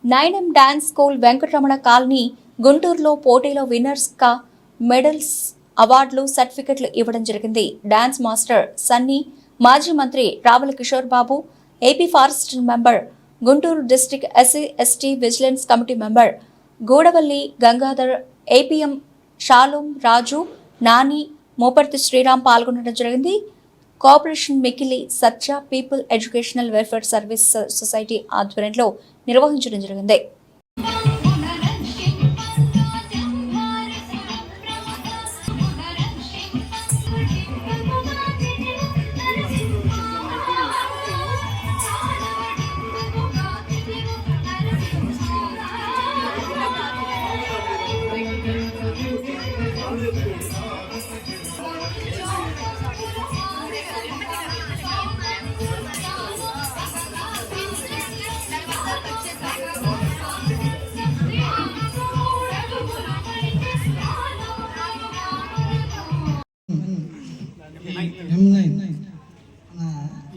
9M dance school Venkataramana colony గుంటూరులో పోటీలో winners కా మెడల్స్ అవార్డులు సర్టిఫికెట్లు ఇవ్వడం జరిగింది. డాన్స్ మాస్టర్ సన్నీ, మాజీ మంత్రి Ravula Kishore Babu, AP forest member, Guntur district SC ST vigilance committee member Gudavalli Gangadhar, APM Shalom Raju, Nani, Moparthi Sriram పాల్గొనడం జరిగింది. కోఆపరేషన్ మికిలి Satya people educational welfare service society ఆధ్వర్యంలో నిర్వహించడం జరిగింది.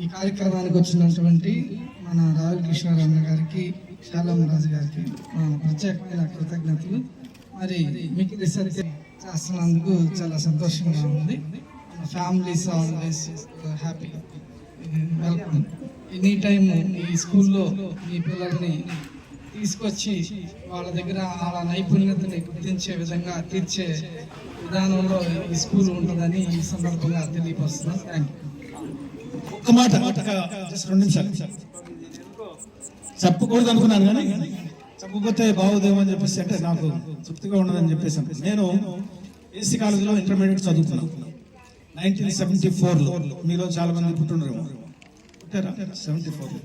ఈ కార్యక్రమానికి వచ్చినటువంటి మన రావుల కిషోర్ అన్న గారికి, శాలోం రాజు గారికి ప్రత్యేకమైన కృతజ్ఞతలు. మరి మీకు రీసెర్చ్ చేస్తున్నందుకు చాలా సంతోషంగా ఉంది. Families always happy welcome. Any time ఈ స్కూల్లో మీ పిల్లల్ని తీసుకొచ్చి వాళ్ళ దగ్గర వాళ్ళ నైపుణ్యతని గుర్తించే విధంగా తీర్చే విధానంలో ఈ స్కూల్ ఉంటుందని ఈ సందర్భంగా తెలియపరుస్తున్నాను. Thank you. ఒక్క మాట 2 నిమిషాలు చెప్పకూడదు అనుకున్నాను, కానీ చెప్పకపోతే బాగోదేమో అని చెప్పేసి, అంటే నాకు తృప్తిగా ఉండదని చెప్పేసి నేను ఏసీ కాలేజీలో ఇంటర్మీడియట్ చదువుతున్నాను 1974లో. మీలో చాలా మంది పుట్టుండరు, పుట్టారా? 74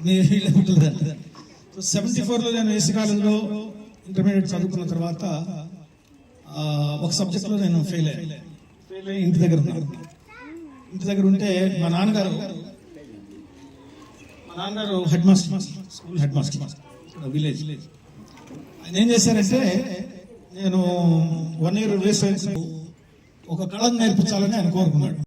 మీ వీళ్ళే పుట్టలేదంట. 74లో నేను ఏసీ కాలేజీలో ఇంటర్మీడియట్ చదువుకున్న తర్వాత ఒక సబ్జెక్ట్లో నేను ఫెయిల్ అయ్యి ఇంటి దగ్గర ఉంటే మా నాన్నగారు head master, school head master village. ఆయన ఏం చేశారంటే, నేను 1 year వేసే ఒక కళను నేర్పించాలని ఆయన కోరుకున్నాడు.